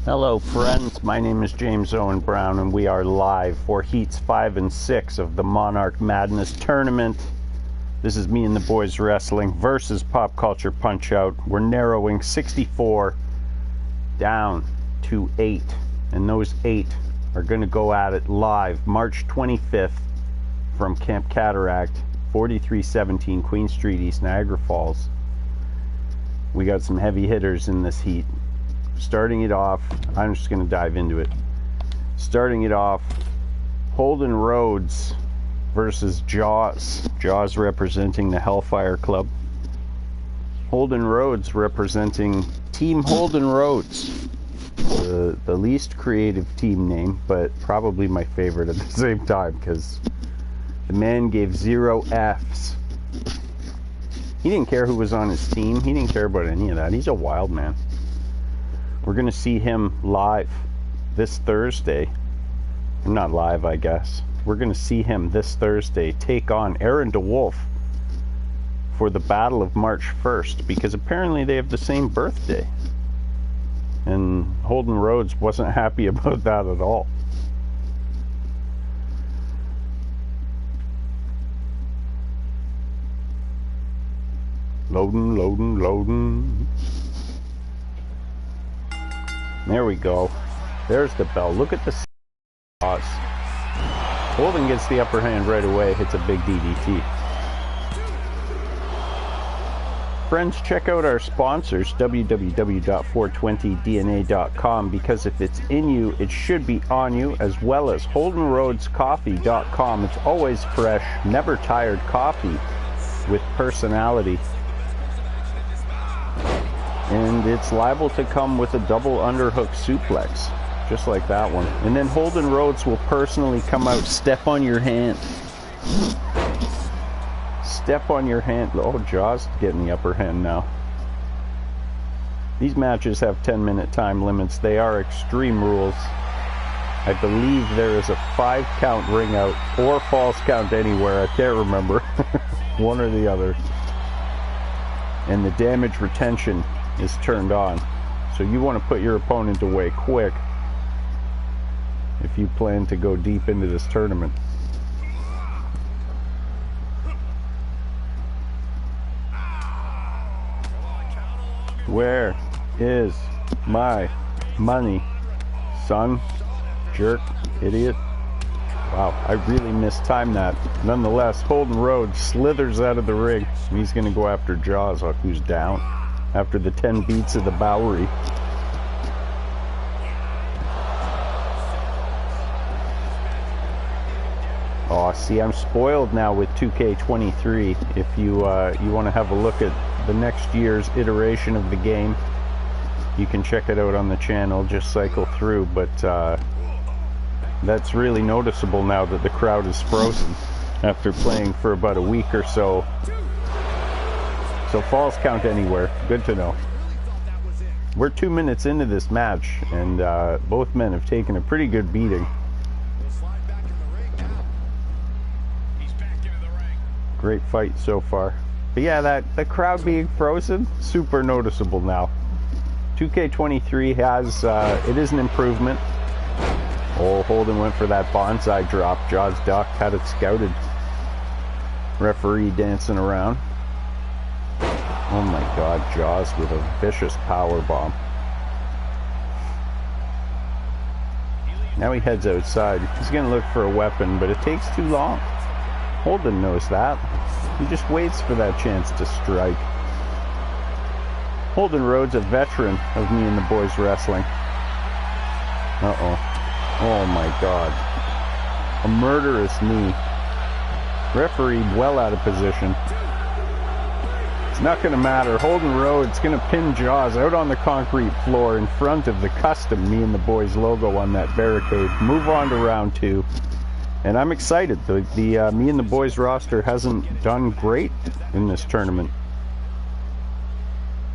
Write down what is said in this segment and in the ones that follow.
Hello friends, my name is James Owen Brown and we are live for Heats 5 and 6 of the Monarch Madness tournament. This is me and the boys wrestling versus Pop Culture Punch Out. We're narrowing 64 down to 8, and those 8 are going to go at it live March 25th from Camp Cataract, 4317 Queen Street, East Niagara Falls. We got some heavy hitters in this heat. Starting it off, I'm just going to dive into it. Starting it off, Holden Rhodes versus Jaws. Jaws representing the Hellfire Club. Holden Rhodes representing Team Holden Rhodes. The least creative team name, but probably my favorite at the same time, because the man gave 0 Fs. He didn't care who was on his team. He didn't care about any of that. He's a wild man. We're going to see him live this Thursday. Not live, I guess. We're going to see him this Thursday take on Aaron DeWolf for the Battle of March 1st, because apparently they have the same birthday. And Holden Rhodes wasn't happy about that at all. Loading, loading, loading. There we go. There's the bell. Look at the sauce. Holden gets the upper hand right away, hits a big DDT. Friends, check out our sponsors, www.420dna.com, because if it's in you, it should be on you, as well as holdenroadscoffee.com. It's always fresh, never tired coffee with personality. And it's liable to come with a double underhook suplex, just like that one. And then Holden Rhodes will personally come out, step on your hand. Step on your hand. Oh, Jaws getting the upper hand now. These matches have 10-minute time limits. They are Extreme Rules. I believe there is a 5-count ring out or false count anywhere. I can't remember. One or the other. And the damage retention is turned on, so you want to put your opponent away quick if you plan to go deep into this tournament. Where is my money, son? Jerk, idiot. Wow, I really mistimed that. Nonetheless, Holden Rhodes slithers out of the ring, and he's going to go after Jaws, who's down after the 10 beats of the Bowery. Oh, see, I'm spoiled now with 2K23. If you want to have a look at the next year's iteration of the game, you can check it out on the channel. Just cycle through, but that's really noticeable now that the crowd is frozen after playing for about a week or so. So falls count anywhere. Good to know. We're 2 minutes into this match, and both men have taken a pretty good beating. Great fight so far. But yeah, the crowd being frozen, super noticeable now. 2K23 has, it is an improvement. Oh, Holden went for that bonsai drop. Jaws ducked, had it scouted. Referee dancing around. Oh my God, Jaws with a vicious power bomb. Now he heads outside. He's going to look for a weapon, but it takes too long. Holden knows that. He just waits for that chance to strike. Holden Rhodes, a veteran of me and the boys wrestling. Uh-oh. Oh my God. A murderous knee. Referee well out of position. It's not going to matter. Holden Rhodes going to pin Jaws out on the concrete floor in front of the custom Me and the Boys logo on that barricade. Move on to round 2. And I'm excited. The Me and the Boys roster hasn't done great in this tournament.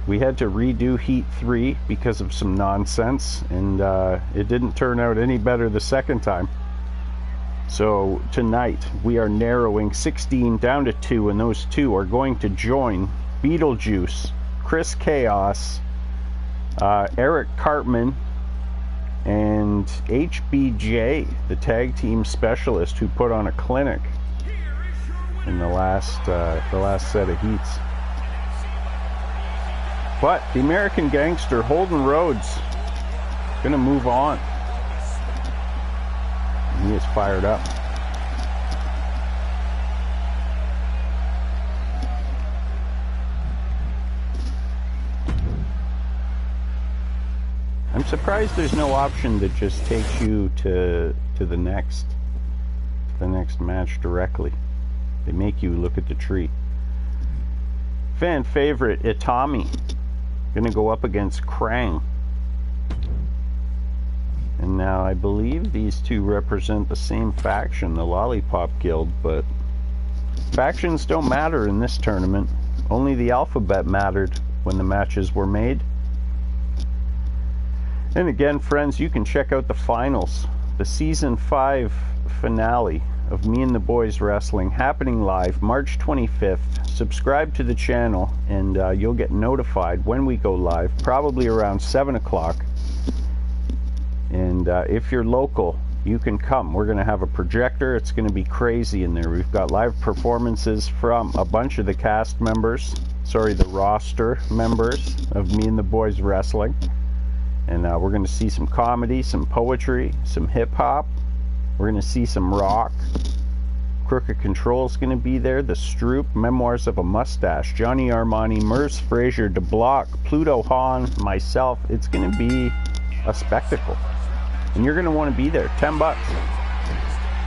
We had to redo Heat 3 because of some nonsense, and it didn't turn out any better the second time. So tonight we are narrowing 16 down to 2, and those 2 are going to join Beetlejuice, Chris Chaos, Eric Cartman, and HBJ, the tag team specialist who put on a clinic in the last set of heats. But the American Gangster, Holden Rhodes, gonna move on. He is fired up. I'm surprised there's no option that just takes you to the next match directly. They make you look at the tree. Fan favorite Itami gonna go up against Krang. And now I believe these two represent the same faction, the Lollipop Guild, but factions don't matter in this tournament. Only the alphabet mattered when the matches were made. And again, friends, you can check out the finals, the season 5 finale of Me and the Boys Wrestling, happening live March 25th. Subscribe to the channel and you'll get notified when we go live, probably around 7 o'clock. And if you're local, you can come. We're going to have a projector. It's going to be crazy in there. We've got live performances from a bunch of the cast members, the roster members of Me and the Boys Wrestling. And we're going to see some comedy, some poetry, some hip-hop. We're going to see some rock. Crooked Control's going to be there. The Stroop, Memoirs of a Mustache, Johnny Armani, Merce Frazier, DeBlock, Pluto Hahn, myself. It's going to be a spectacle. And you're going to want to be there. 10 bucks.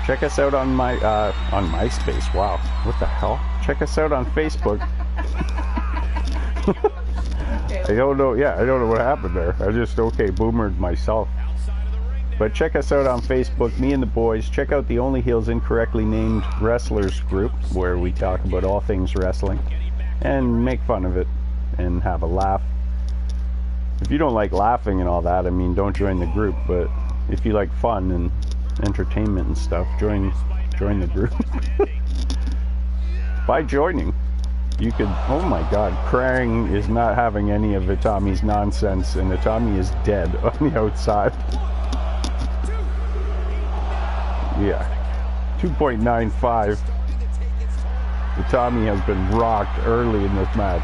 Check us out on on MySpace. Wow. What the hell? Check us out on Facebook. I don't know. Yeah, I don't know what happened there. I just boomered myself. But check us out on Facebook, Me and the Boys. Check out the Only Heels Incorrectly Named Wrestlers group, where we talk about all things wrestling and make fun of it and have a laugh. If you don't like laughing and all that, I mean, don't join the group. But if you like fun and entertainment and stuff, join the group. By joining, you could, oh my god, Krang is not having any of Itami's nonsense, and Itami is dead on the outside. Yeah, 2.95. Itami has been rocked early in this match.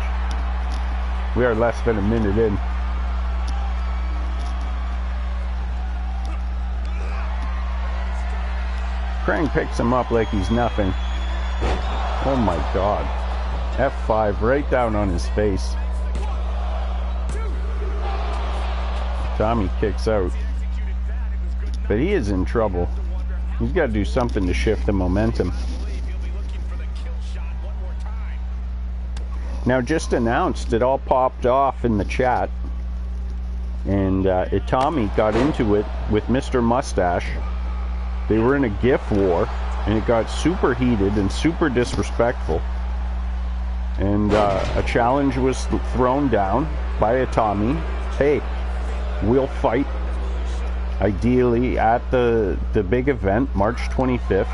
We are less than a minute in. Krang picks him up like he's nothing. Oh my god. F5 right down on his face. Tommy kicks out. But he is in trouble. He's got to do something to shift the momentum. Now, just announced, it all popped off in the chat. And Itami got into it with Mr. Mustache. They were in a GIF war. And it got super heated and super disrespectful. And a challenge was thrown down by Itami. Hey, we'll fight. Ideally at the big event, March 25th.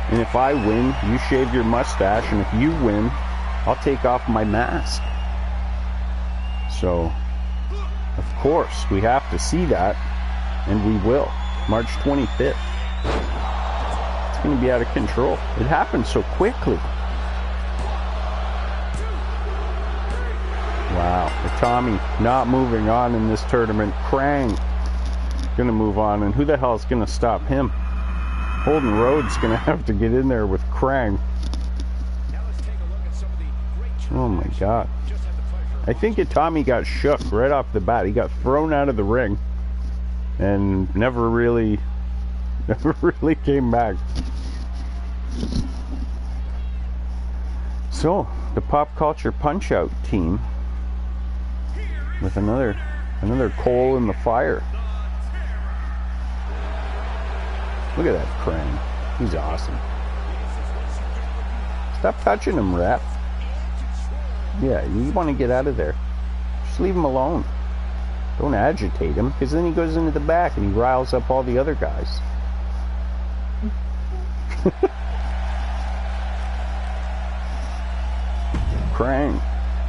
And if I win, you shave your mustache. And if you win, I'll take off my mask. So, of course, we have to see that. And we will. March 25th. It's going to be out of control. It happened so quickly. Wow. Itami not moving on in this tournament. Krang gonna move on, and who the hell is gonna stop him? Holden Rhodes gonna have to get in there with Krang. Oh my god. I think Itami got shook right off the bat. He got thrown out of the ring and never really came back. So the Pop Culture Punch Out team with another coal in the fire. Look at that Krang. He's awesome. Stop touching him, Rap. Yeah, you want to get out of there. Just leave him alone. Don't agitate him, because then he goes into the back and he riles up all the other guys.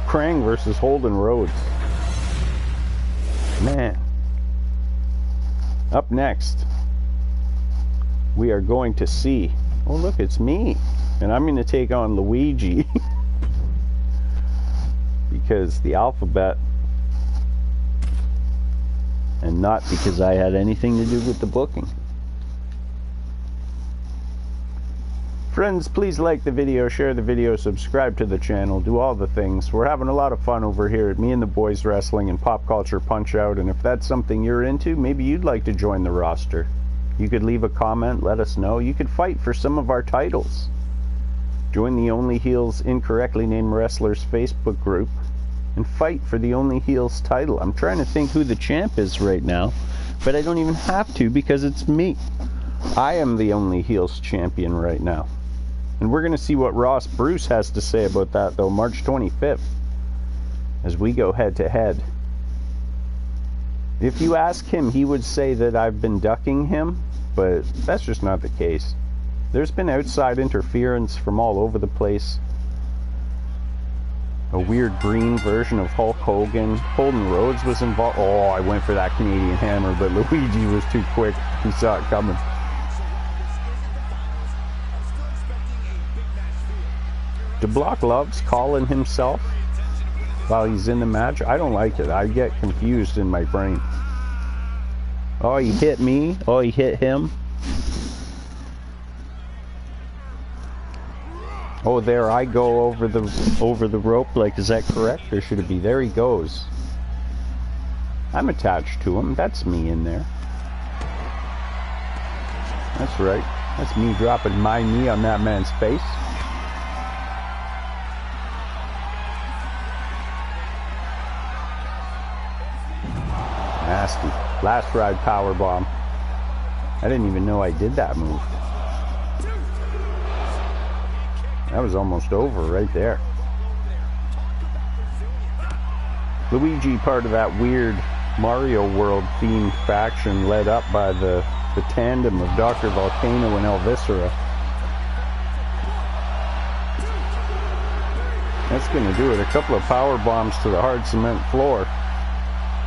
Krang versus Holden Rhodes. Man. Up next, we are going to see, oh look, it's me, and I'm going to take on Luigi because the alphabet, and not because I had anything to do with the booking. Friends, please like the video, share the video, subscribe to the channel, do all the things. We're having a lot of fun over here at Me and the Boys Wrestling and Pop Culture Punch Out, and if that's something you're into, maybe you'd like to join the roster. You could leave a comment, let us know. You could fight for some of our titles. Join the Only Heels Incorrectly Named Wrestlers Facebook group and fight for the Only Heels title. I'm trying to think who the champ is right now, but I don't even have to because it's me. I am the Only Heels champion right now. And we're going to see what Ross Bruce has to say about that, though, March 25th, as we go head-to-head. If you ask him, he would say that I've been ducking him, but that's just not the case. There's been outside interference from all over the place. A weird green version of Hulk Hogan. Holden Rhodes was involved. Oh, I went for that Canadian hammer, but Luigi was too quick. He saw it coming. DeBlock loves calling himself while he's in the match. I don't like it. I get confused in my brain. Oh, he hit me. Oh, he hit him. Oh, there I go over the rope. Like, is that correct? Or should it be? There he goes. I'm attached to him. That's me in there. That's right. That's me dropping my knee on that man's face. Nasty. Last ride powerbomb. I didn't even know I did that move. That was almost over right there. Luigi, part of that weird Mario World themed faction led up by the tandem of Dr. Volcano and El Viscera. That's going to do it. A couple of power bombs to the hard cement floor.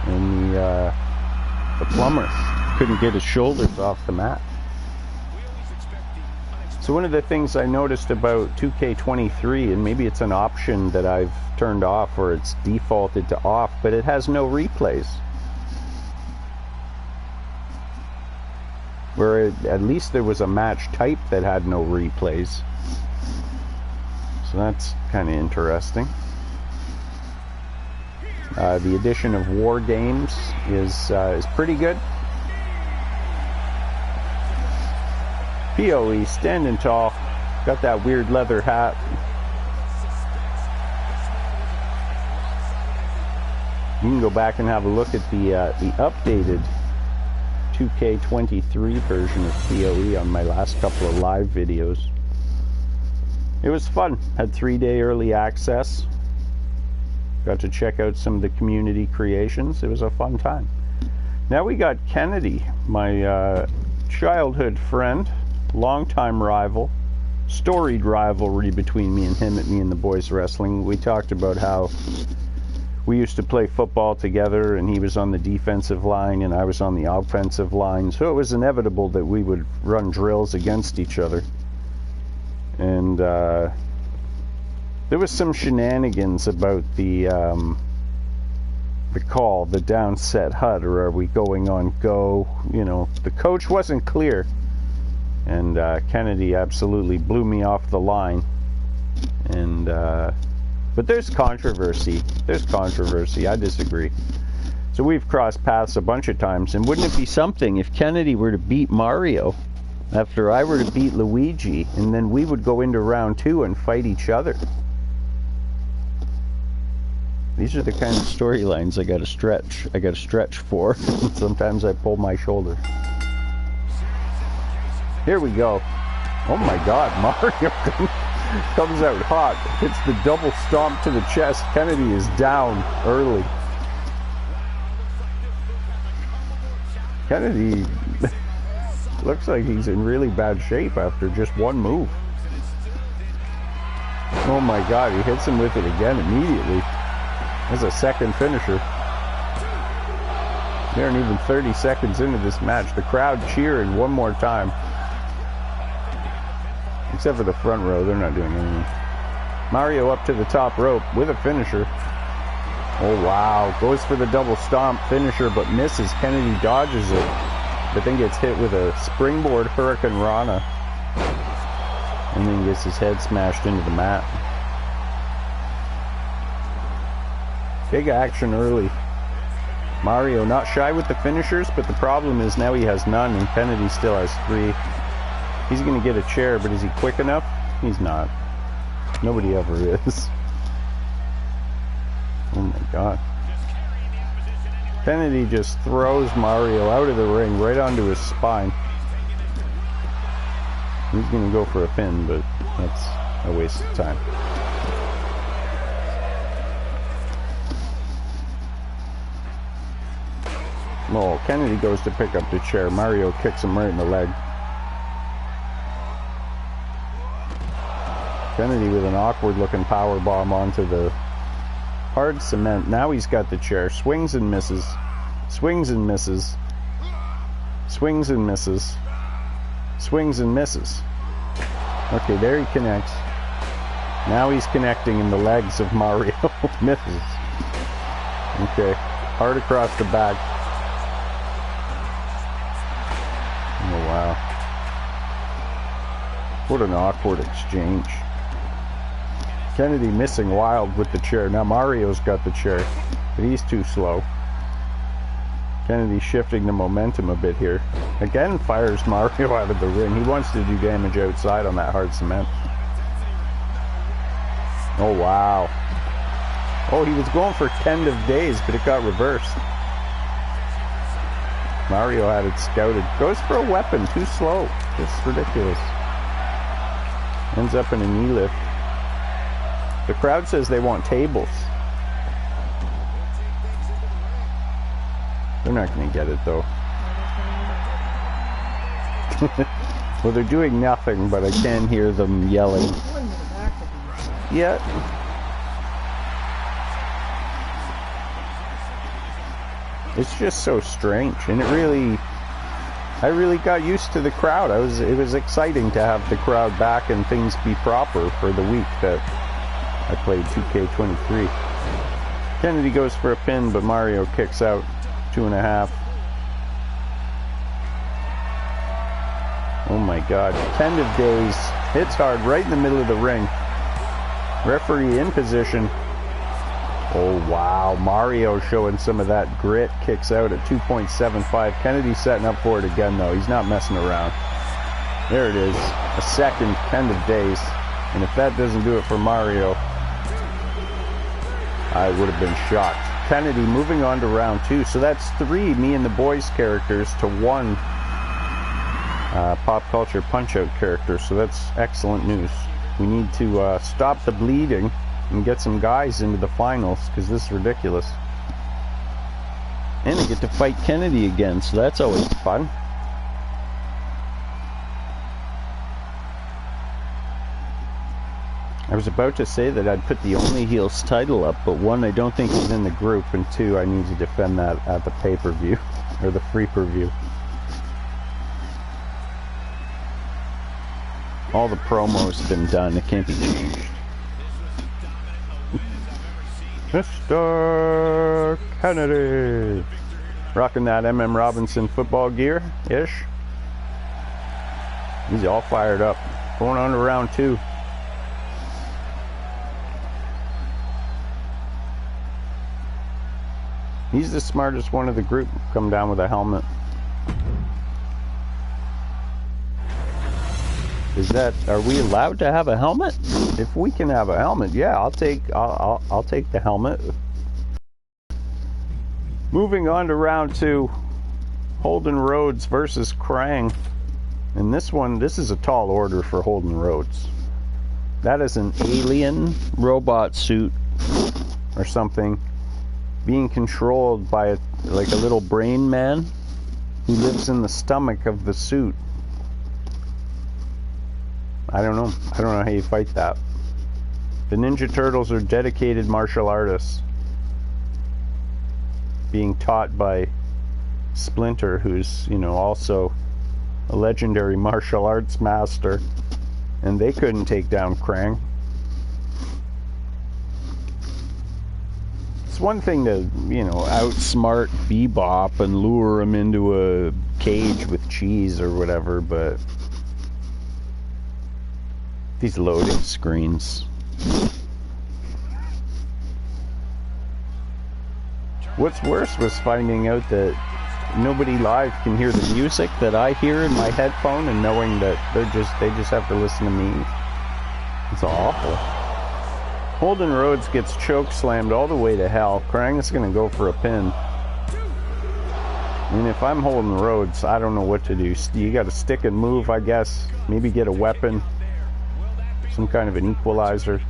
And the plumber couldn't get his shoulders off the mat. So one of the things I noticed about 2K23, and maybe it's an option that I've turned off or it's defaulted to off, but it has no replays. Where at least there was a match type that had no replays. So that's kind of interesting. The addition of War Games is pretty good. POE standing tall, got that weird leather hat. You can go back and have a look at the updated 2K23 version of POE on my last couple of live videos. It was fun. Had 3-day early access. Got to check out some of the community creations. It was a fun time. Now we got Kennedy, my childhood friend, longtime rival, storied rivalry between me and him at Me and the Boys Wrestling. We talked about how we used to play football together, and he was on the defensive line and I was on the offensive line, so it was inevitable that we would run drills against each other. And there was some shenanigans about the call, the downset HUD, or are we going on go? You know, the coach wasn't clear, and Kennedy absolutely blew me off the line. And but there's controversy. There's controversy. I disagree. So we've crossed paths a bunch of times, and wouldn't it be something if Kennedy were to beat Mario after I were to beat Luigi, and then we would go into round 2 and fight each other? These are the kind of storylines I gotta stretch for. Sometimes I pull my shoulder. Here we go. Oh my God, Mario comes out hot. Hits the double stomp to the chest. Kennedy is down early. Kennedy looks like he's in really bad shape after just one move. Oh my God, he hits him with it again immediately. There's a second finisher. We aren't even 30 seconds into this match. The crowd cheering one more time. Except for the front row, they're not doing anything. Mario up to the top rope with a finisher. Oh wow, goes for the double stomp finisher but misses. Kennedy dodges it, but then gets hit with a springboard Hurricane Rana. And then gets his head smashed into the mat. Big action early. Mario not shy with the finishers, but the problem is now he has none and Kennedy still has 3. He's going to get a chair, but is he quick enough? He's not. Nobody ever is. Oh my god. Kennedy just throws Mario out of the ring right onto his spine. He's going to go for a pin, but that's a waste of time. Oh, Kennedy goes to pick up the chair. Mario kicks him right in the leg. Kennedy with an awkward looking power bomb onto the hard cement. Now he's got the chair. Swings and misses. Swings and misses. Swings and misses. Swings and misses. Okay, there he connects. Now he's connecting in the legs of Mario. Misses. Okay, hard across the back. Oh wow. What an awkward exchange. Kennedy missing wild with the chair. Now Mario's got the chair, but he's too slow. Kennedy shifting the momentum a bit here. Again fires Mario out of the ring. He wants to do damage outside on that hard cement. Oh wow. Oh, he was going for 10 of days, but it got reversed. Mario had it scouted. Goes for a weapon, too slow. It's ridiculous. Ends up in a knee lift. The crowd says they want tables. They're not going to get it though. Well, they're doing nothing, but I can hear them yelling. Yeah. It's just so strange, and I really got used to the crowd. It was exciting to have the crowd back and things be proper for the week that I played 2K23. Kennedy goes for a pin, but Mario kicks out. 2.5. Oh my god. 10 of days. Hits hard right in the middle of the ring. Referee in position. Oh wow. Mario showing some of that grit. Kicks out at 2.75. Kennedy setting up for it again though. He's not messing around. There it is. A second 10 of days. And if that doesn't do it for Mario, I would have been shocked. Kennedy moving on to round 2. So that's 3 me and the boys characters to 1 pop culture punch-out character. So that's excellent news. We need to stop the bleeding and get some guys into the finals, because this is ridiculous. And I get to fight Kennedy again, so that's always fun. I was about to say that I'd put the Only Heels title up, but 1, I don't think he's in the group, and 2, I need to defend that at the pay-per-view, or the free-per-view. All the promos have been done, it can't be changed. Mr. Kennedy! Rocking that MM Robinson football gear-ish. He's all fired up. Going on to round 2. He's the smartest one of the group. Come down with a helmet. Is that? Are we allowed to have a helmet? If we can have a helmet, yeah, I'll take the helmet. Moving on to round 2, Holden Rhodes versus Krang. And this one, this is a tall order for Holden Rhodes. That is an alien robot suit or something, being controlled by like a little brain man who lives in the stomach of the suit. I don't know how you fight that. The Ninja Turtles are dedicated martial artists being taught by Splinter, who's, you know, also a legendary martial arts master, and they couldn't take down Krang. It's one thing to, you know, outsmart Bebop and lure him into a cage with cheese or whatever, but these loading screens. What's worse was finding out that nobody live can hear the music that I hear in my headphone, and knowing that they just have to listen to me. It's awful. Holden Rhodes gets choke slammed all the way to hell. Krang is going to go for a pin. I mean, if I'm Holden Rhodes, I don't know what to do. You got to stick and move, I guess. Maybe get a weapon. Some kind of an equalizer.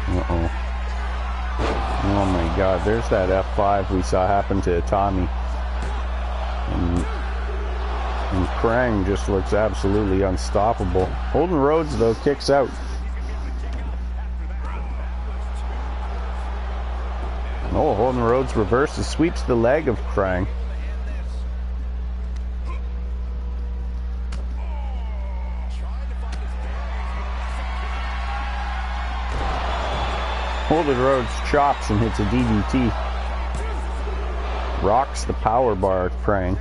Uh-oh. Oh my god, there's that F5 we saw happen to Tommy. And Krang just looks absolutely unstoppable. Holden Rhodes, though, kicks out. Oh, Holden Rhodes reverses, sweeps the leg of Krang. Holden Rhodes chops and hits a DDT. Rocks the power bar, Krang.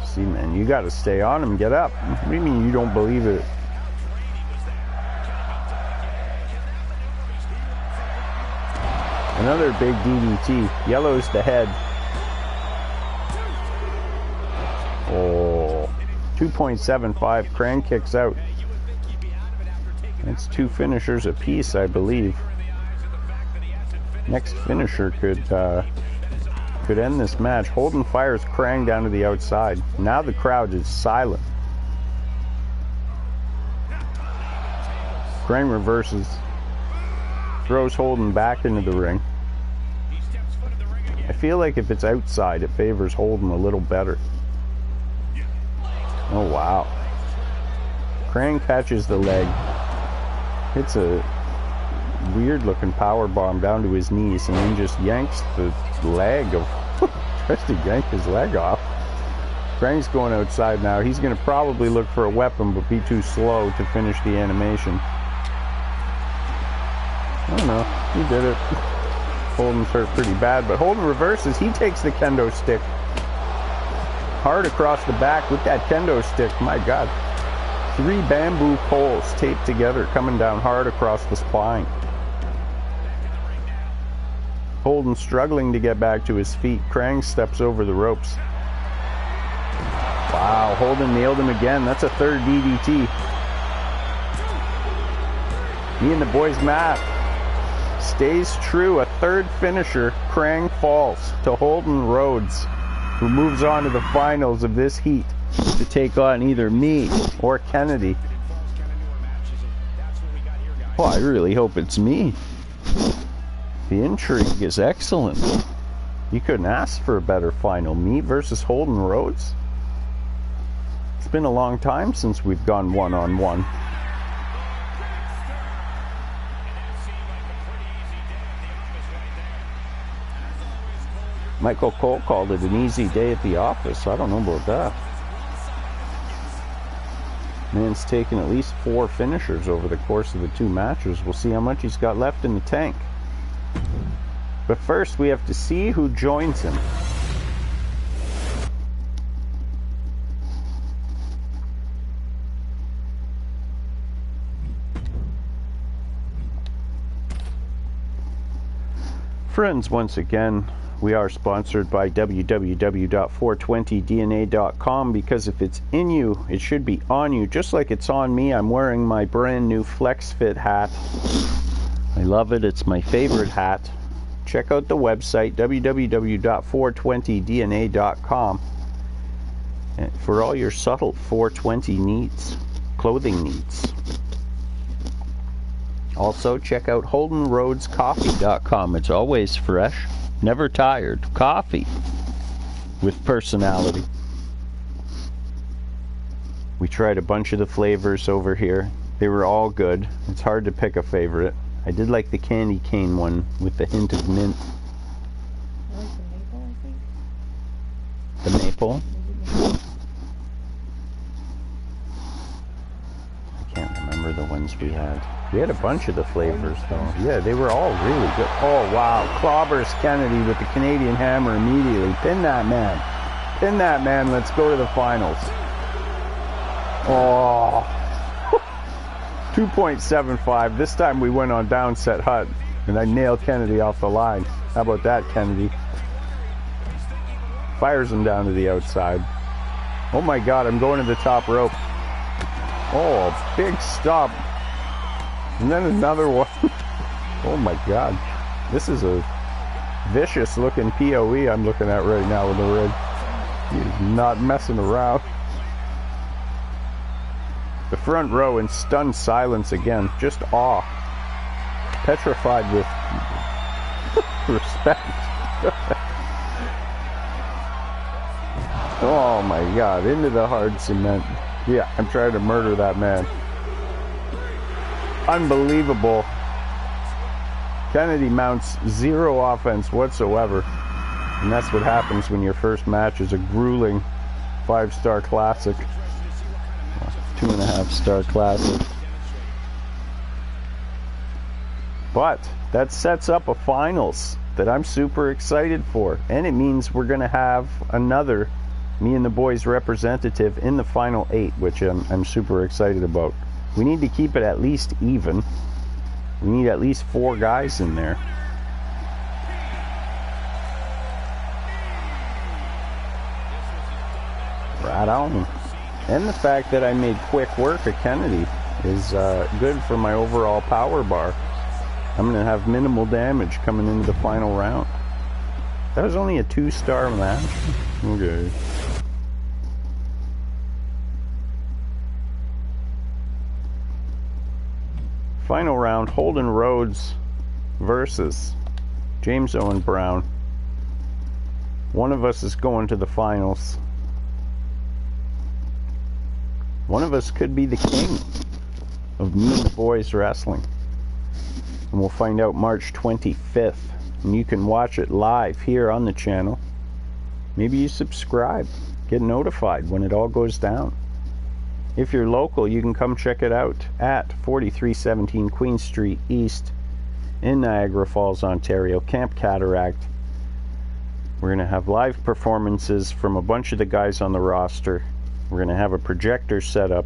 See, man, you gotta stay on him, get up. What do you mean you don't believe it? Another big DDT. Yellow's the head. Oh, 2.75. Krang kicks out. That's 2 finishers apiece, I believe. Next finisher could end this match. Holden fires Krang down to the outside. Now the crowd is silent. Krang reverses. Throws Holden back into the ring. I feel like if it's outside, it favors Holden a little better. Oh, wow. Krang catches the leg. Hits a weird looking power bomb down to his knees, and then just yanks the leg of tries to yank his leg off. Krang's going outside now. He's going to probably look for a weapon, but be too slow to finish the animation. I don't know. He did it. Holden's hurt pretty bad, but Holden reverses. He takes the kendo stick hard across the back with that kendo stick. My god. 3 bamboo poles taped together, coming down hard across the spine. Holden struggling to get back to his feet. Krang steps over the ropes. Wow, Holden nailed him again. That's a 3rd DDT. Me and the boys' math stays true. A 3rd finisher. Krang falls to Holden Rhodes, who moves on to the finals of this heat to take on either me or Kennedy. Well, I really hope it's me. The intrigue is excellent. You couldn't ask for a better final. Me versus Holden Rhodes. It's been a long time since we've gone one-on-one. Michael Cole called it an easy day at the office. I don't know about that. Man's taken at least 4 finishers over the course of the 2 matches. We'll see how much he's got left in the tank. But first, we have to see who joins him. Friends, once again, we are sponsored by www.420dna.com, because if it's in you, it should be on you, just like it's on me. I'm wearing my brand new FlexFit hat. I love it. It's my favorite hat. Check out the website, www.420dna.com, for all your subtle 420 needs, clothing needs. Also, check out HoldenRhodesCoffee.com. It's always fresh, never tired. Coffee with personality. We tried a bunch of the flavors over here. They were all good. It's hard to pick a favorite. I did like the candy cane one with the hint of mint. I like the maple, I think. The maple? I can't remember the ones we had. We had a bunch of the flavors though. Yeah, they were all really good. Oh wow, clobbers Kennedy with the Canadian hammer immediately. Pin that man. Pin that man. Let's go to the finals. Oh. 2.75. This time we went on downset hut and I nailed Kennedy off the line. How about that, Kennedy? Fires him down to the outside. Oh my god, I'm going to the top rope. Oh, big stop. And then another one. Oh my god. This is a vicious looking POE I'm looking at right now with the rig. He's not messing around. The front row in stunned silence again. Just awe. Petrified with respect. Oh my god. Into the hard cement. Yeah, I'm trying to murder that man. Unbelievable. Kennedy mounts zero offense whatsoever. And that's what happens when your first match is a grueling 5-star classic. 2.5-star classic. But that sets up a finals that I'm super excited for. And it means we're going to have another Me and the Boys representative in the final 8, which I'm super excited about. We need to keep it at least even. We need at least 4 guys in there. Right on. And the fact that I made quick work of Kennedy is good for my overall power bar. I'm going to have minimal damage coming into the final round. That was only a 2-star match. Okay. Final round, Holden Rhodes versus James Owen Brown. One of us is going to the finals. One of us could be the king of Me and the Boys Wrestling. And we'll find out March 25th. And you can watch it live here on the channel. Maybe you subscribe. Get notified when it all goes down. If you're local, you can come check it out at 4317 Queen Street East in Niagara Falls, Ontario, Camp Cataract. We're going to have live performances from a bunch of the guys on the roster. We're going to have a projector set up.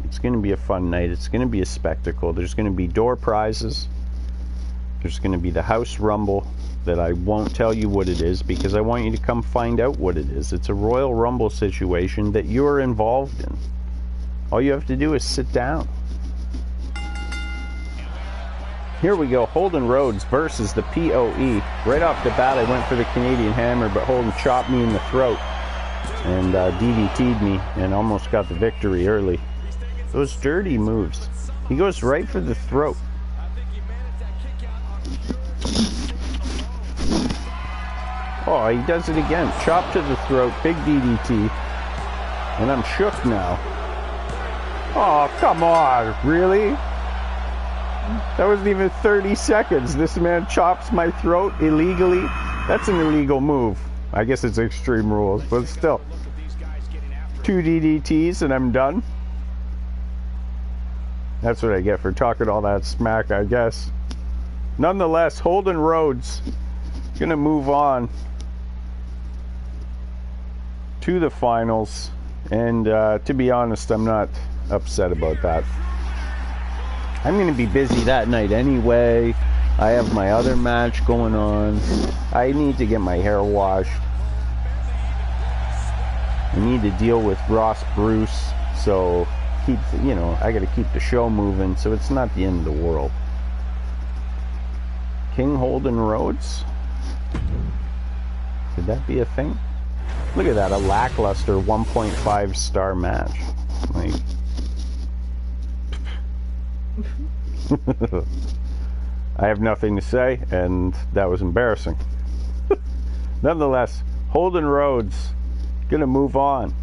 It's going to be a fun night. It's going to be a spectacle. There's going to be door prizes. There's going to be the House Rumble that I won't tell you what it is because I want you to come find out what it is. It's a Royal Rumble situation that you're involved in. All you have to do is sit down. Here we go. Holden Rhodes versus the POE. Right off the bat, I went for the Canadian hammer, but Holden chopped me in the throat and DDT'd me and almost got the victory early. Those dirty moves. He goes right for the throat. Oh, he does it again. Chop to the throat, big DDT. And I'm shook now. Oh, come on. Really? That wasn't even 30 seconds. This man chops my throat illegally. That's an illegal move. I guess it's Extreme Rules, but still. 2 DDTs and I'm done. That's what I get for talking all that smack, I guess. Nonetheless, Holden Rhodes gonna move on to the finals, and to be honest, I'm not upset about that. I'm gonna be busy that night anyway. I have my other match going on. I need to get my hair washed. I need to deal with Ross Bruce, so keep, you know, I gotta keep the show moving, so it's not the end of the world. King Holden Rhodes? Could that be a thing? Look at that, a lackluster 1.5 star match. Like, I have nothing to say, and that was embarrassing. Nonetheless, Holden Rhodes gonna move on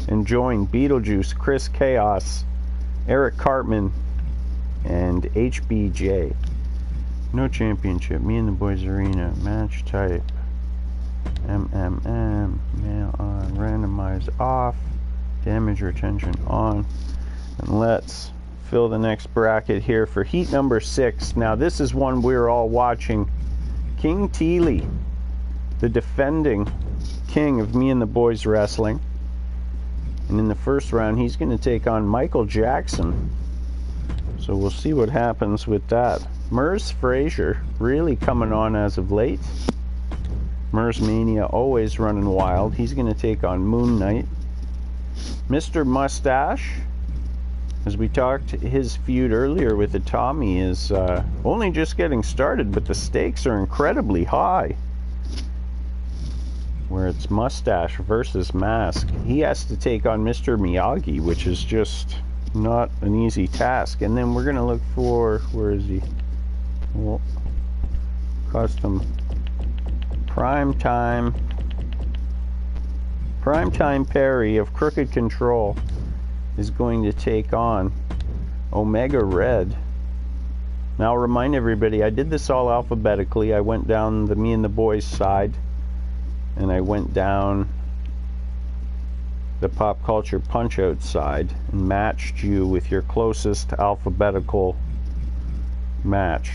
and join Beetlejuice, Chris Chaos, Eric Cartman, and HBJ. No championship. Me and the Boys Arena. Match type. MMM. Mail on. Randomize off. Damage retention on. And let's fill the next bracket here for heat number 6. Now this is one we're all watching. King Teely, the defending king of Me and the Boys Wrestling. And in the first round, he's going to take on Michael Jackson. So we'll see what happens with that. Mers Frazier really coming on as of late. Mers Mania always running wild. He's going to take on Moon Knight. Mr. Mustache, as we talked, his feud earlier with the Tommy is only just getting started, but the stakes are incredibly high. Where it's Mustache versus Mask. He has to take on Mr. Miyagi, which is just not an easy task. And then we're going to look for, where is he? Well, custom Primetime Perry of Crooked Control is going to take on Omega Red. Now I'll remind everybody, I did this all alphabetically. I went down the Me and the Boys side, and I went down the Pop Culture Punch-Out side and matched you with your closest alphabetical match.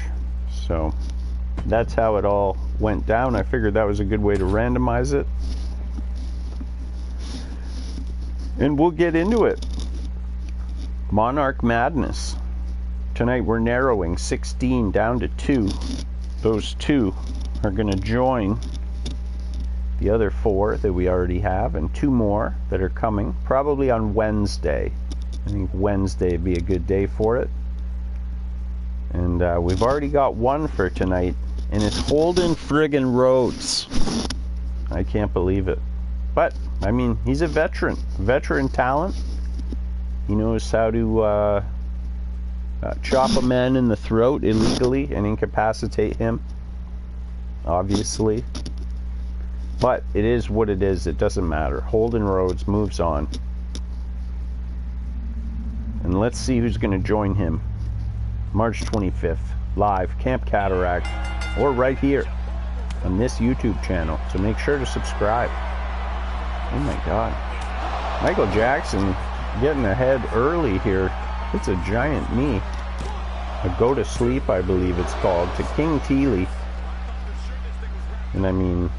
So that's how it all went down. I figured that was a good way to randomize it. And we'll get into it. Monarch Madness. Tonight we're narrowing 16 down to 2. Those 2 are going to join the other 4 that we already have, and 2 more that are coming, probably on Wednesday. I think Wednesday would be a good day for it. And we've already got one for tonight, and it's Holden friggin' Rhodes. I can't believe it. But, I mean, he's a veteran talent. He knows how to chop a man in the throat illegally and incapacitate him, obviously. But it is what it is. It doesn't matter. Holden Rhodes moves on. And let's see who's going to join him. March 25th, live, Camp Cataract, or right here on this YouTube channel. So make sure to subscribe. Oh my God. Michael Jackson getting ahead early here. It's a giant knee. A go to sleep, I believe it's called, to King Teely. And I mean,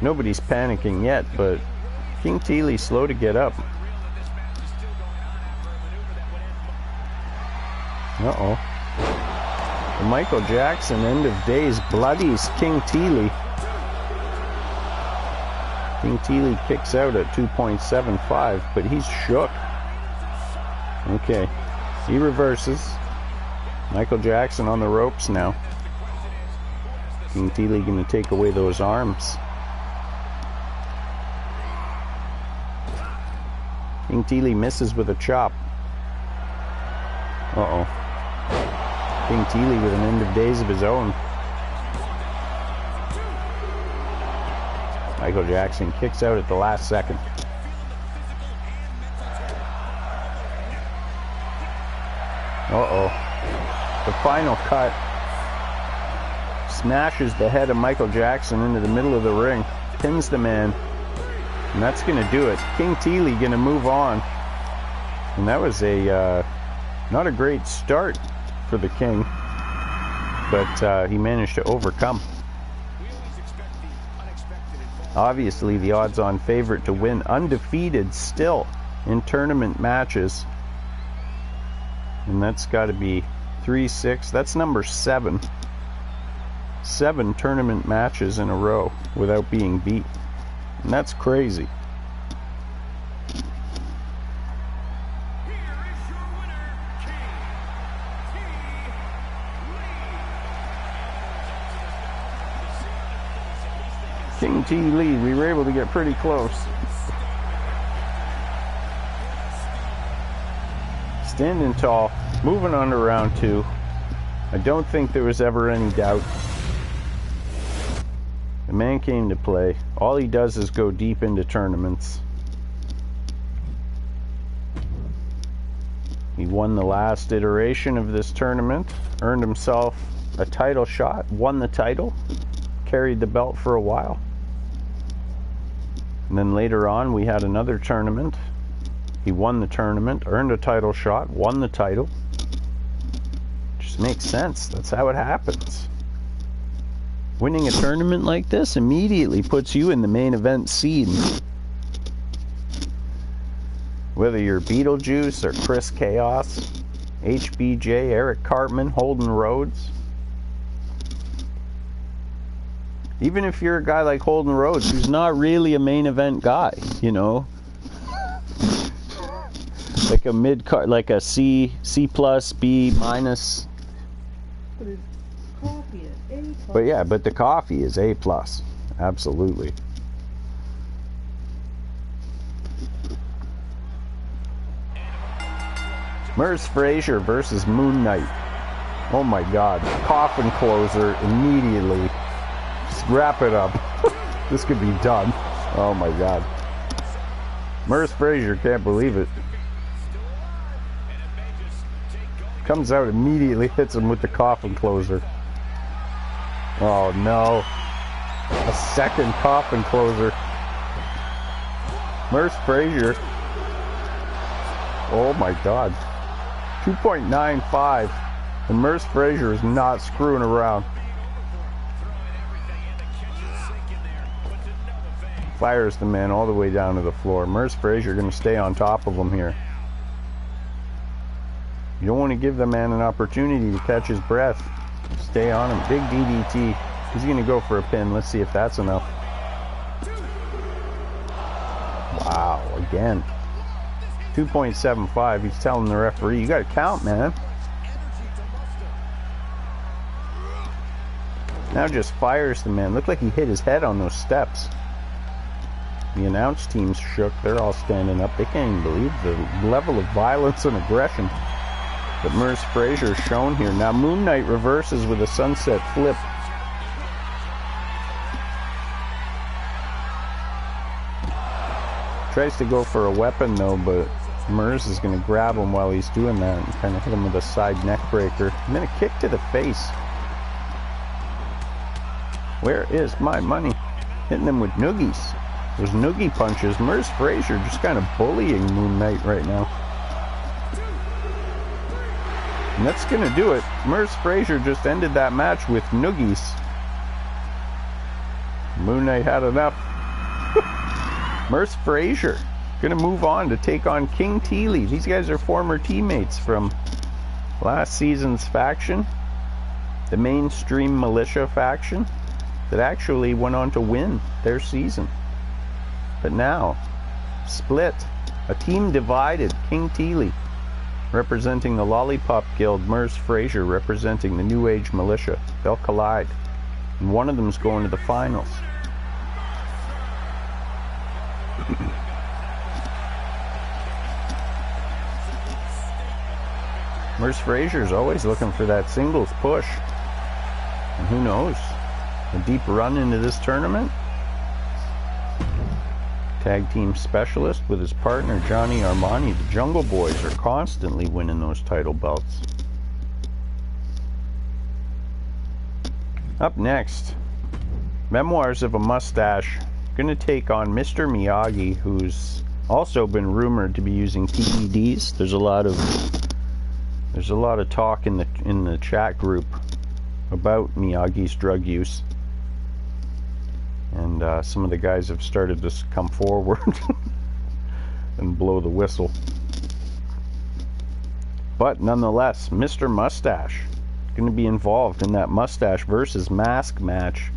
nobody's panicking yet, but King Teely's slow to get up. Uh-oh. The Michael Jackson end of days bloodies King Teely. King Teely kicks out at 2.75, but he's shook. Okay. He reverses. Michael Jackson on the ropes now. King Teely going to take away those arms. King Teely misses with a chop. Uh-oh. King Teely with an end of days of his own. Michael Jackson kicks out at the last second. Uh-oh. The final cut smashes the head of Michael Jackson into the middle of the ring. Pins the man. And that's going to do it. King Teely going to move on. And that was a not a great start for the King. But he managed to overcome. Obviously the odds-on favorite to win, undefeated still in tournament matches. And that's got to be 3-6. That's number 7. 7 tournament matches in a row without being beat. And that's crazy. King T. Lee, we were able to get pretty close. Standing tall, moving on to round 2. I don't think there was ever any doubt. The man came to play. All he does is go deep into tournaments. He won the last iteration of this tournament, earned himself a title shot, won the title, carried the belt for a while. And then later on, we had another tournament. He won the tournament, earned a title shot, won the title. Just makes sense. That's how it happens. Winning a tournament like this immediately puts you in the main event scene. Whether you're Beetlejuice or Chris Chaos, HBJ, Eric Cartman, Holden Rhodes. Even if you're a guy like Holden Rhodes, who's not really a main event guy, you know, like a mid-card, like a C plus, B minus. But his coffee is A plus. But yeah, but the coffee is A plus, absolutely. Merz Frazier versus Moon Knight. Oh my God, coffin closer immediately. Just wrap it up. This could be done. Oh my God. Merz Frazier can't believe it. Comes out immediately, hits him with the coffin closer. Oh no. A second coffin closer. Merz Frazier. Oh my God. 2.95. And Merz Frazier is not screwing around. Fires the man all the way down to the floor. Merz Frazier going to stay on top of him here. You don't want to give the man an opportunity to catch his breath. Stay on him. Big DDT. He's going to go for a pin. Let's see if that's enough. Wow, again. 2.75. He's telling the referee, you got to count, man. Now just fires the man. Looked like he hit his head on those steps. The announce team's shook. They're all standing up. They can't even believe the level of violence and aggression that Merz Frazier's shown here. Now Moon Knight reverses with a sunset flip. Tries to go for a weapon though, but Merz is going to grab him while he's doing that and kind of hit him with a side neck breaker. And then a kick to the face. Where is my money? Hitting him with noogies. Those noogie punches. Merz Frazier just kind of bullying Moon Knight right now. And that's going to do it. Merz Frazier just ended that match with noogies. Moon Knight had enough. Merz Frazier going to move on to take on King Teely. These guys are former teammates from last season's faction. The mainstream militia faction that actually went on to win their season. But now, split. A team divided. King Teely representing the Lollipop Guild. Merz Frazier representing the New Age Militia. They'll collide. And one of them's going to the finals. Merz Frazier's always looking for that singles push. And who knows? A deep run into this tournament. Tag team specialist with his partner Johnny Armani. The Jungle Boys are constantly winning those title belts. Up next, Memoirs of a Mustache. Going to take on Mr. Miyagi, who's also been rumored to be using PEDs. There's a lot of talk in the chat group about Miyagi's drug use. And some of the guys have started to come forward and blow the whistle. But nonetheless, Mr. Mustache going to be involved in that Mustache versus Mask match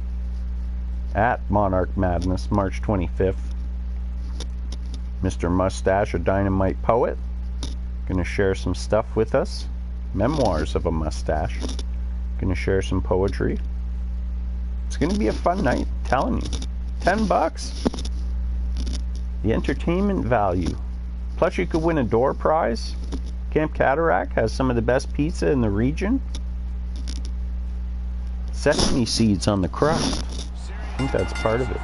at Monarch Madness, March 25th. Mr. Mustache, a dynamite poet, going to share some stuff with us. Memoirs of a Mustache. Going to share some poetry. It's going to be a fun night, I'm telling you. $10. The entertainment value. Plus you could win a door prize. Camp Cataract has some of the best pizza in the region. Sesame seeds on the crust. I think that's part of it.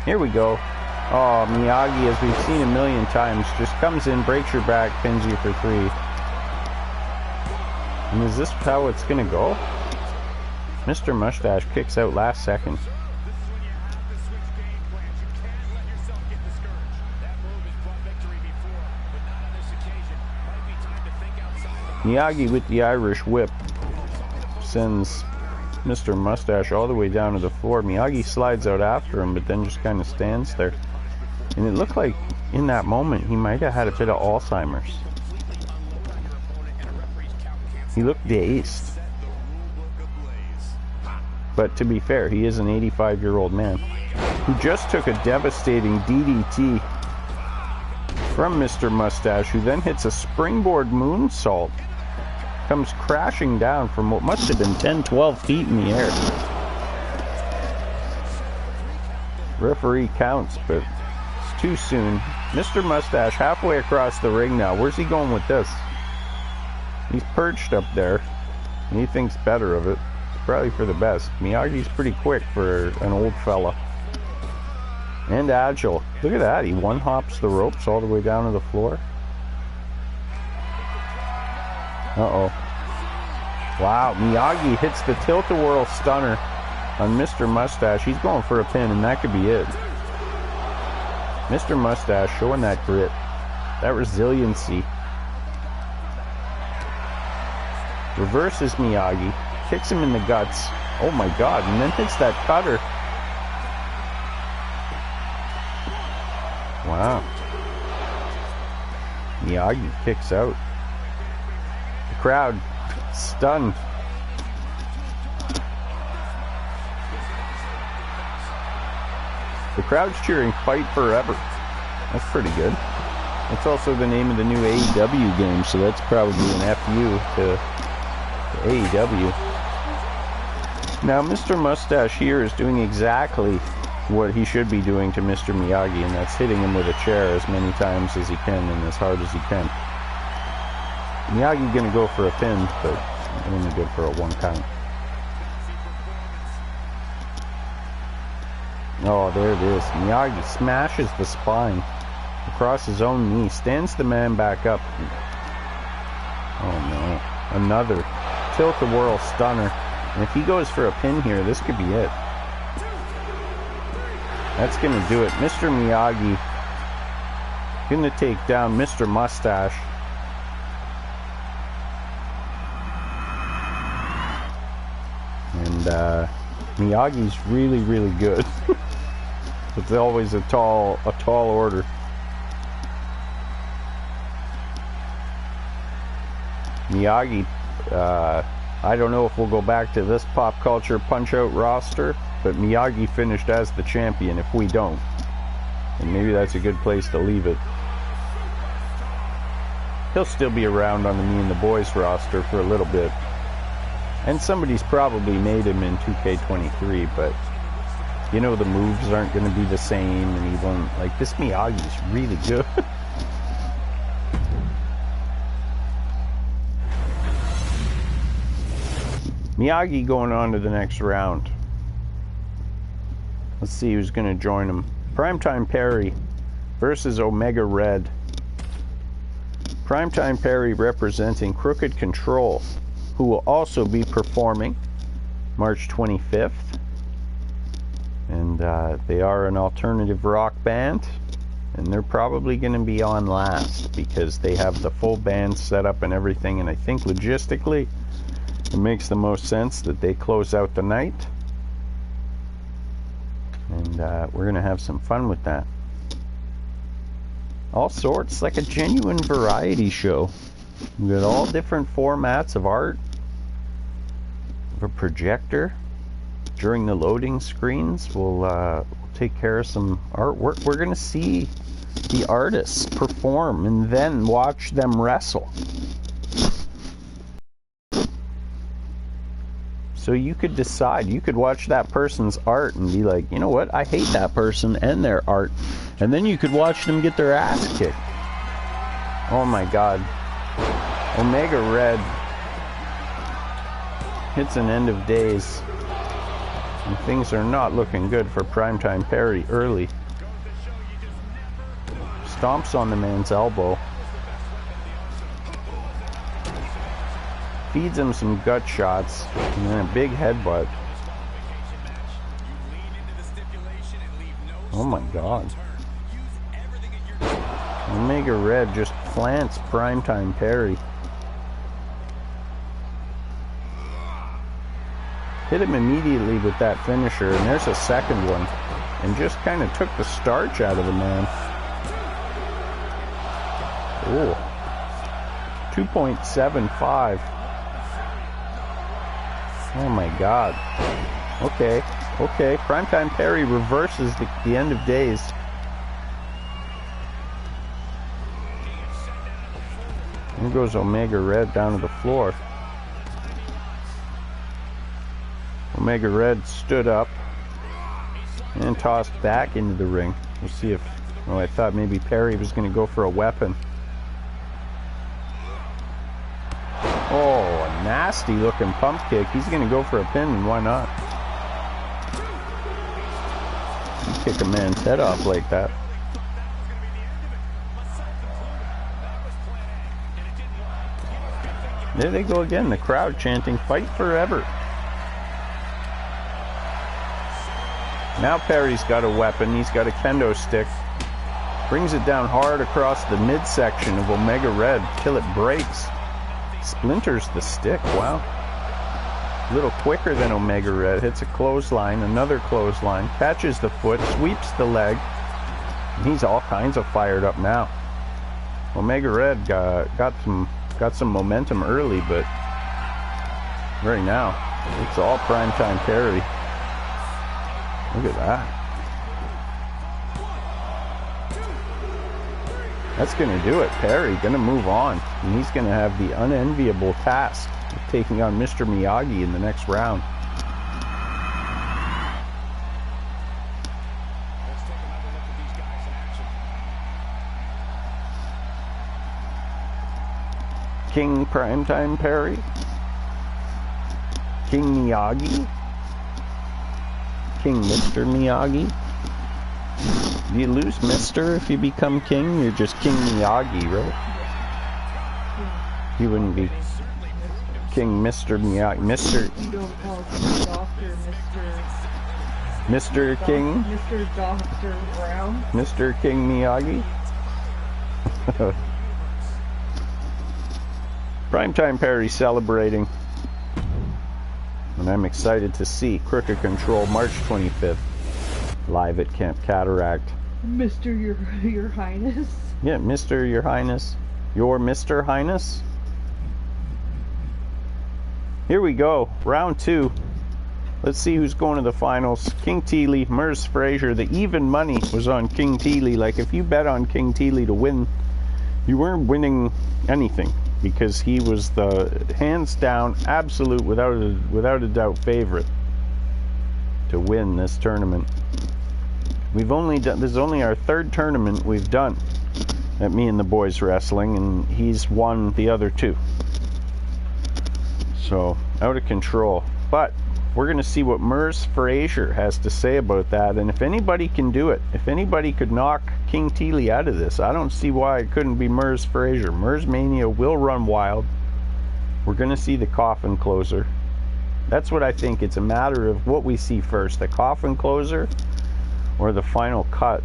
Here we go. Oh, Miyagi, as we've seen a million times, just comes in, breaks your back, pins you for 3. And is this how it's gonna go? Mr. Mustache kicks out last second. Miyagi with the Irish whip sends Mr. Mustache all the way down to the floor. Miyagi slides out after him, but then just kind of stands there. And it looked like in that moment he might have had a bit of Alzheimer's. He looked dazed. But to be fair, he is an 85-year-old man who just took a devastating DDT from Mr. Mustache, who then hits a springboard moonsault. Comes crashing down from what must have been 10-12 feet in the air. Referee counts, but it's too soon. Mr. Mustache halfway across the ring now. Where's he going with this? He's perched up there, and he thinks better of it. Probably for the best. Miyagi's pretty quick for an old fella. And agile. Look at that. He one-hops the ropes all the way down to the floor. Uh-oh. Wow, Miyagi hits the tilt-a-whirl stunner on Mr. Mustache. He's going for a pin, and that could be it. Mr. Mustache showing that grit, that resiliency. Reverses Miyagi, kicks him in the guts. Oh my God, and then hits that cutter. Wow. Miyagi kicks out. The crowd stunned. The crowd's cheering "Fight Forever." That's pretty good. That's also the name of the new AEW game, so that's probably an FU to AEW. Now, Mr. Mustache here is doing exactly what he should be doing to Mr. Miyagi, and that's hitting him with a chair as many times as he can and as hard as he can. Miyagi gonna go for a pin, but only good for a 1 count. Oh, there it is. Miyagi smashes the spine across his own knee, stands the man back up. Oh no, another tilt-a-whirl stunner. And if he goes for a pin here, this could be it. That's gonna do it. Mr. Miyagi gonna take down Mr. Mustache. And Miyagi's really, really good. It's always a tall order. Miyagi, I don't know if we'll go back to this Pop Culture Punch-Out roster, but Miyagi finished as the champion if we don't. And maybe that's a good place to leave it. He'll still be around on the Me and the Boys roster for a little bit. And somebody's probably made him in 2K23, but you know the moves aren't going to be the same, and he won't, like, this Miyagi's really good. Miyagi going on to the next round. Let's see who's going to join him. Primetime Perry versus Omega Red. Primetime Perry representing Crooked Control, who will also be performing March 25th. And they are an alternative rock band, and they're probably going to be on last because they have the full band set up and everything, and I think logistically it makes the most sense that they close out the night. And we're going to have some fun with that. All sorts, like a genuine variety show. We've got all different formats of art. A projector. During the loading screens, we'll take care of some artwork. We're going to see the artists perform and then watch them wrestle. So you could decide, you could watch that person's art and be like, you know what, I hate that person and their art. And then you could watch them get their ass kicked. Oh my God. Omega Red hits an end of days. And things are not looking good for Primetime Perry early. Stomps on the man's elbow. Feeds him some gut shots, and then a big headbutt. Oh my god. Omega Red just plants Primetime Perry. Hit him immediately with that finisher, and there's a second one. And just kind of took the starch out of the man. Oh. 2.75. Oh my god. Okay. Okay. Primetime Perry reverses the end of days. Here goes Omega Red down to the floor. Omega Red stood up and tossed back into the ring. We'll see if... Oh, I thought maybe Perry was going to go for a weapon. Oh, a nasty looking pump kick. He's going to go for a pin, and why not? You kick a man's head off like that. There they go again, the crowd chanting, "Fight forever." Now Perry's got a weapon. He's got a kendo stick. Brings it down hard across the midsection of Omega Red till it breaks. Splinters the stick. Wow. A little quicker than Omega Red. Hits a clothesline, another clothesline. Catches the foot, sweeps the leg. And he's all kinds of fired up now. Omega Red got some momentum early, but right now it's all Primetime Perry. Look at that. That's going to do it. Perry going to move on, and he's going to have the unenviable task of taking on Mr. Miyagi in the next round. Let's take another look at these guys in action. King Primetime Perry. King Miyagi. King Mr. Miyagi. Do you lose Mr. if you become king? You're just King Miyagi, right? You wouldn't be King Mr. Miyagi. Mr. You don't call him Dr. Mr. King? Mr. Dr. Brown? Mr. King Miyagi? Primetime Perry celebrating. And I'm excited to see Crooked Control March 25th. Live at Camp Cataract. Mr. Your Highness? Yeah, Mr. Your Highness. Your Mr. Highness. Here we go. Round 2. Let's see who's going to the finals. King Teely, Merz Frazier. The even money was on King Teely. Like, if you bet on King Teely to win, you weren't winning anything, because he was the hands down, absolute, without a doubt favorite to win this tournament. We've only done, this is only our third tournament we've done at Me and the Boys Wrestling, and he's won the other 2. So, out of control. But we're going to see what Merz Frazier has to say about that, and if anybody can do it, if anybody could knock King Teely out of this, I don't see why it couldn't be Merz Frazier. Merz Mania will run wild. We're going to see the coffin closer. That's what I think. It's a matter of what we see first, the coffin closer or the final cut.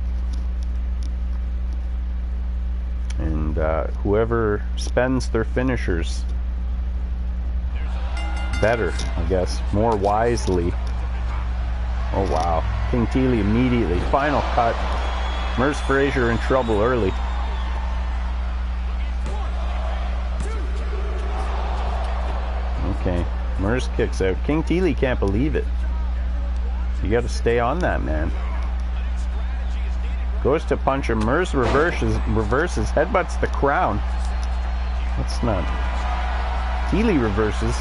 And whoever spends their finishers better, I guess, more wisely. Oh wow. King Teely immediately. Final cut. Merz Frazier in trouble early. Okay. Merz kicks out. King Teely can't believe it. You got to stay on that, man. Goes to punch him. Merz reverses, headbutts the crown. That's not. Teely reverses,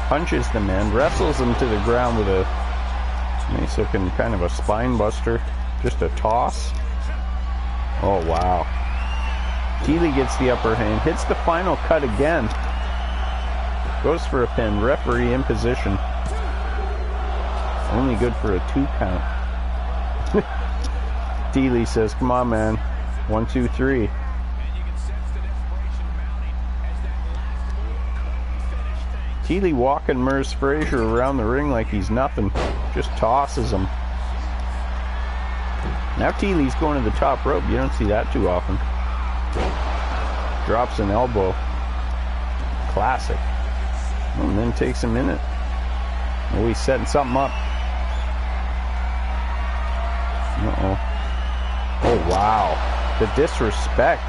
punches the man, wrestles him to the ground with a nice looking kind of a spine buster. Just a toss. Oh wow. Teely gets the upper hand, hits the final cut again. Goes for a pin. Referee in position. Only good for a 2 count. Teely says, "Come on, man. 1, 2, 3. Teely walking Merz Frazier around the ring like he's nothing. Just tosses him. Now Teely's going to the top rope. You don't see that too often. Drops an elbow. Classic. And then takes a minute. Oh, he's setting something up. Uh-oh. Oh, wow. The disrespect.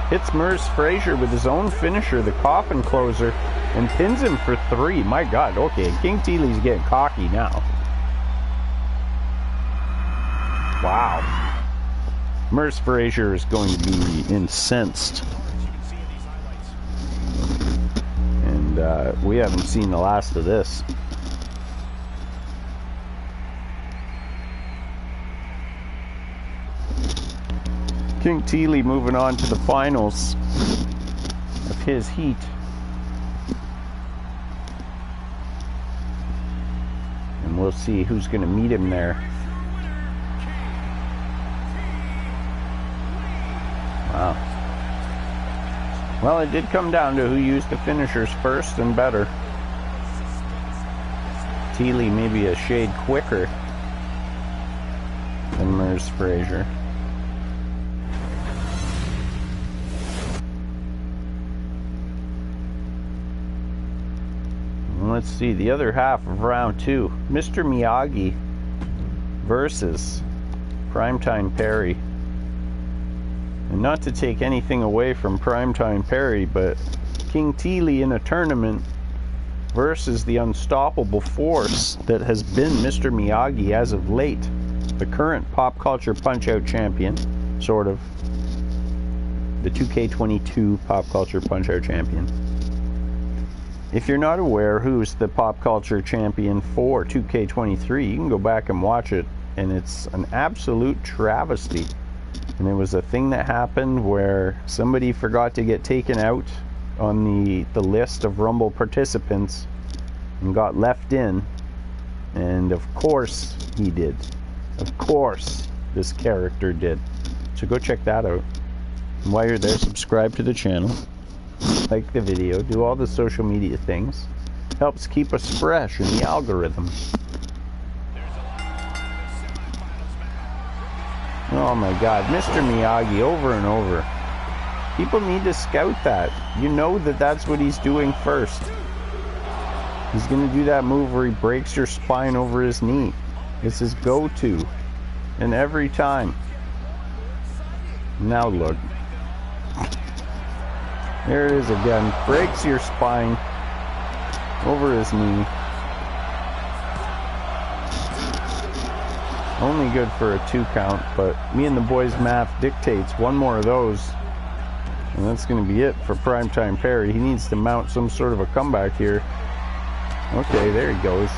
Hits Merz Frazier with his own finisher, the coffin closer, and pins him for 3. My God. Okay, King Teely's getting cocky now. Wow. Merz Frazier is going to be incensed. And we haven't seen the last of this. King Teely moving on to the finals of his heat. And we'll see who's going to meet him there. Wow. Well, it did come down to who used the finishers first and better. Teely maybe a shade quicker than Merz Frazier. Let's see the other half of round 2. Mr. Miyagi versus Primetime Perry. And not to take anything away from Primetime Perry, but King Teely in a tournament versus the unstoppable force that has been Mr. Miyagi as of late. The current Pop Culture Punch-Out champion, sort of. The 2K22 Pop Culture Punch-Out champion. If you're not aware who's the Pop Culture champion for 2K23, you can go back and watch it, and it's an absolute travesty. And it was a thing that happened where somebody forgot to get taken out on the list of Rumble participants and got left in. And of course he did. Of course this character did. So go check that out. And while you're there, subscribe to the channel. Like the video, do all the social media things. Helps keep us fresh in the algorithm. Oh my God, Mr. Miyagi over and over. People need to scout that. You know that that's what he's doing first. He's going to do that move where he breaks your spine over his knee. It's his go-to. And every time. Now look. There it is again. Breaks your spine over his knee. Only good for a 2 count, but me and the boys math dictates one more of those. And that's going to be it for Primetime Perry. He needs to mount some sort of a comeback here. Okay, there he goes.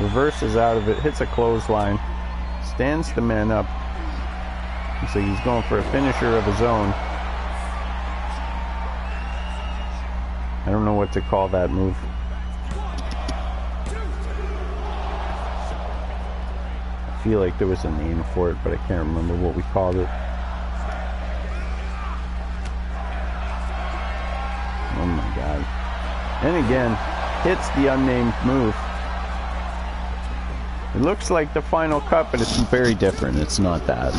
Reverses out of it, hits a clothesline. Stands the man up. Looks like he's going for a finisher of his own. I don't know what to call that move. I feel like there was a name for it, but I can't remember what we called it. Oh my God. And again, hits the unnamed move. It looks like the Final Cut, but it's very different. It's not that.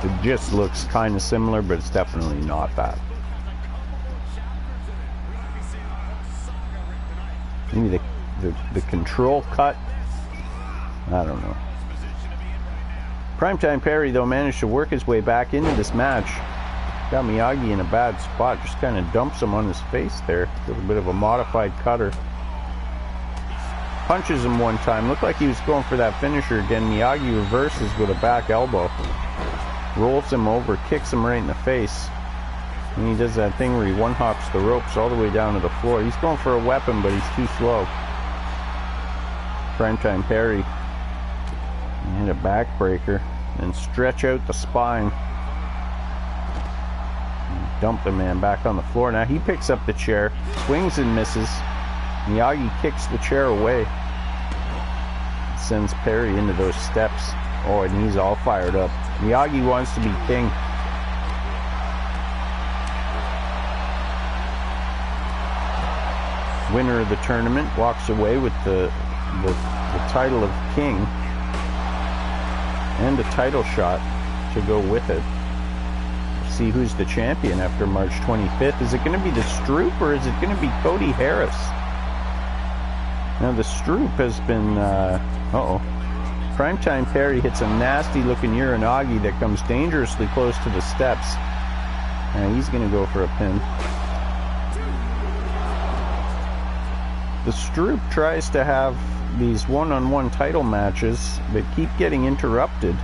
It just looks kind of similar, but it's definitely not that. Maybe the control cut. I don't know. Primetime Perry, though, managed to work his way back into this match. Got Miyagi in a bad spot. Just kind of dumps him on his face there with a bit of a modified cutter. Punches him one time. Looked like he was going for that finisher again. Miyagi reverses with a back elbow. Rolls him over, kicks him right in the face. And he does that thing where he one-hops the ropes all the way down to the floor. He's going for a weapon, but he's too slow. Primetime Perry. Hit a backbreaker and stretch out the spine. And dump the man back on the floor. Now he picks up the chair, swings and misses. Miyagi kicks the chair away. Sends Perry into those steps. Oh, and he's all fired up. Miyagi wants to be king. winner of the tournament walks away with the title of king and a title shot to go with it. See who's the champion after March 25th. Is it going to be the Stroop or is it going to be Cody Harris? Now the Stroop has been, Primetime Perry hits a nasty looking Uranagi that comes dangerously close to the steps. And he's going to go for a pin. The Stroop tries to have these one-on-one title matches that keep getting interrupted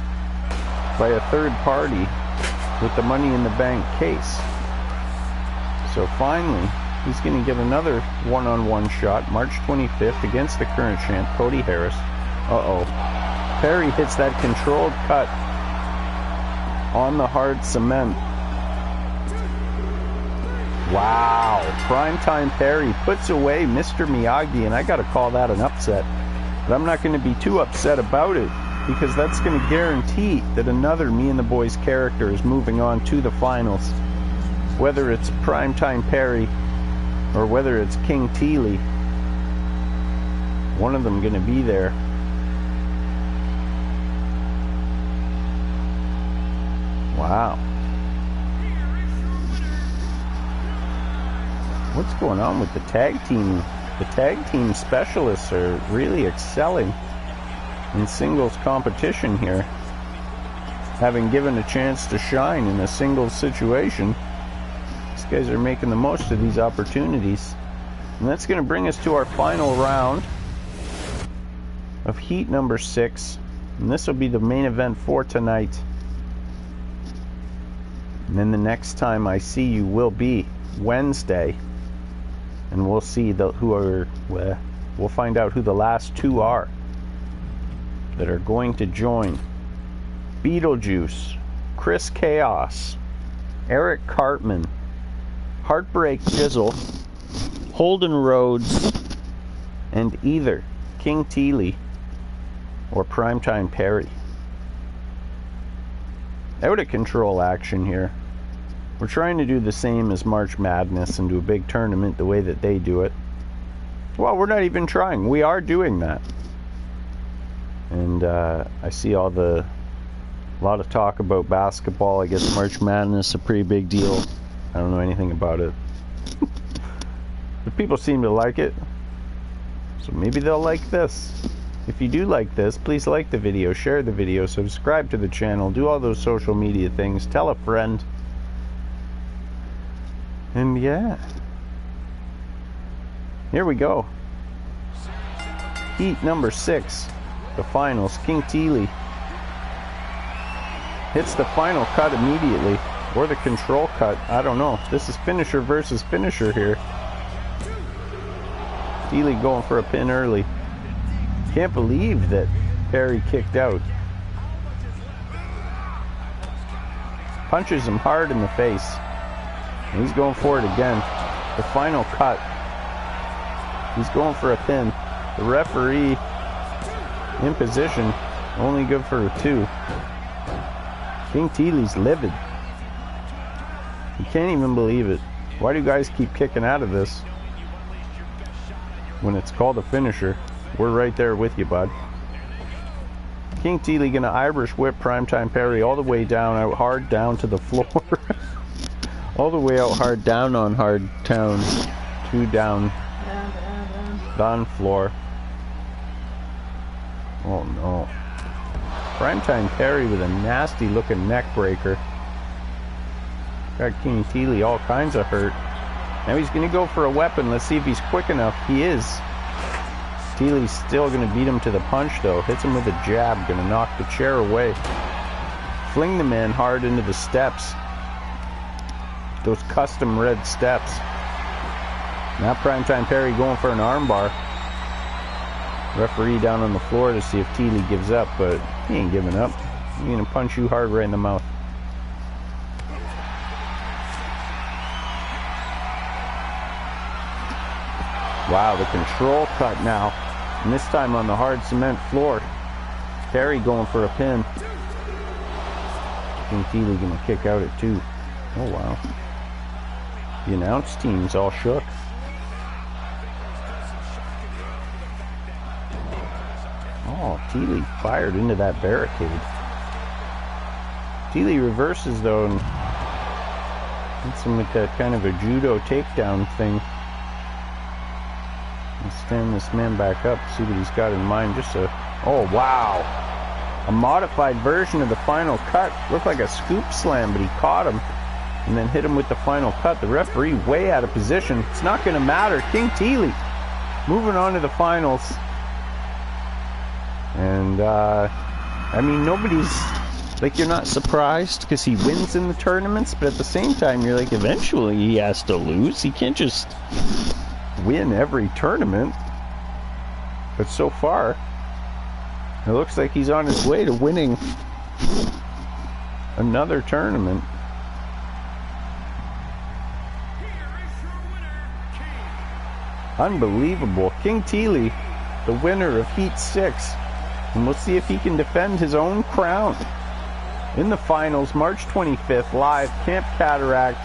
by a third party with the Money in the Bank case. So finally, he's going to get another one-on-one shot, March 25th, against the current champ, Cody Harris. Perry hits that controlled cut on the hard cement. Wow. Primetime Perry puts away Mr. Miyagi, and I got to call that an upset. But I'm not going to be too upset about it, because that's going to guarantee that another Me and the Boys character is moving on to the finals. Whether it's Primetime Perry or whether it's King Teely, one of them going to be there. Wow. What's going on with the tag team? The tag team specialists are really excelling in singles competition here. Having given a chance to shine in a singles situation, these guys are making the most of these opportunities. And that's going to bring us to our final round of heat number 6. And this will be the main event for tonight. And then the next time I see you will be Wednesday. And we'll see we'll find out who the last two are that are going to join Beetlejuice, Chris Chaos, Eric Cartman, Heartbreak Jizzle, Holden Rhodes, and either King Teely or Primetime Perry. Out of control action here. We're trying to do the same as March Madness and do a big tournament the way that they do it. Well, we're not even trying. We are doing that. And I see a lot of talk about basketball. I guess March Madness is a pretty big deal. I don't know anything about it. But people seem to like it. So maybe they'll like this. If you do like this, please like the video, share the video, subscribe to the channel, do all those social media things, tell a friend. And yeah, here we go. Heat number 6, the finals. King Teely hits the final cut immediately, or the control cut. I don't know. This is finisher versus finisher here. Teely going for a pin early. Can't believe that Perry kicked out. Punches him hard in the face. And he's going for it again. The final cut. He's going for a pin. The referee in position. Only good for a 2. King Teely's livid. You can't even believe it. Why do guys keep kicking out of this when it's called a finisher? We're right there with you, bud. King Teely gonna Irish whip Primetime Perry all the way down, out hard down to the floor. All the way out hard, down on hard town, 2 down, down floor. Oh no. Primetime Perry with a nasty looking neck breaker. Got King Teely all kinds of hurt. Now he's going to go for a weapon. Let's see if he's quick enough. He is. Teely's still going to beat him to the punch though. Hits him with a jab. Going to knock the chair away. Fling the man hard into the steps. Those custom red steps. Now Primetime Perry going for an armbar. Referee down on the floor to see if Teely gives up, but he ain't giving up. He's gonna punch you hard right in the mouth. Wow, the control cut now. And this time on the hard cement floor. Perry going for a pin. I think Teely gonna kick out at 2. Oh wow. The announce team's all shook. Oh, Teely fired into that barricade. Teely reverses though and hits him with that kind of a judo takedown thing. And stand this man back up, see what he's got in mind. Oh wow! A modified version of the final cut. Looked like a scoop slam, but he caught him and then hit him with the final cut. The referee way out of position. It's not going to matter. King Teely moving on to the finals. And, I mean, nobody's, like, you're not surprised because he wins in the tournaments, but at the same time, you're like, eventually he has to lose. He can't just win every tournament. But so far, it looks like he's on his way to winning another tournament. Unbelievable. King Teely, the winner of Heat 6. And we'll see if he can defend his own crown in the finals, March 25th, live, Camp Cataract,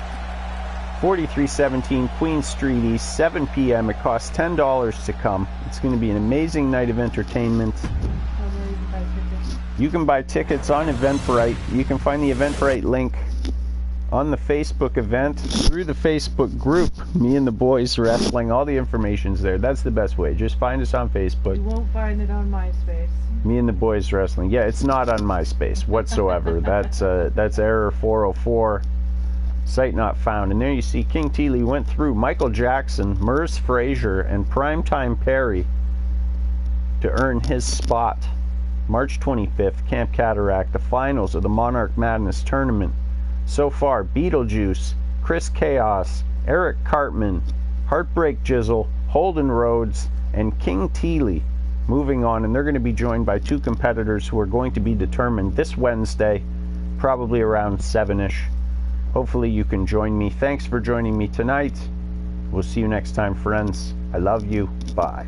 4317 Queen Street East, 7 p.m. It costs $10 to come. It's going to be an amazing night of entertainment. You can buy tickets on Eventbrite. You can find the Eventbrite link on the Facebook event through the Facebook group, Me and the Boys Wrestling. All the information's there. That's the best way. Just find us on Facebook. You won't find it on MySpace. Me and the Boys Wrestling. Yeah, it's not on MySpace whatsoever. That's error 404. Site not found. And there you see King Teely went through Michael Jackson, Merz Frazier, and Primetime Perry to earn his spot. March 25th, Camp Cataract, the finals of the Monarch Madness tournament. So far, Beetlejuice, Chris Chaos, Eric Cartman, Heartbreak Jizzle, Holden Rhodes, and King Teely moving on, and they're going to be joined by 2 competitors who are going to be determined this Wednesday, probably around 7-ish. Hopefully you can join me. Thanks for joining me tonight. We'll see you next time, friends. I love you. Bye.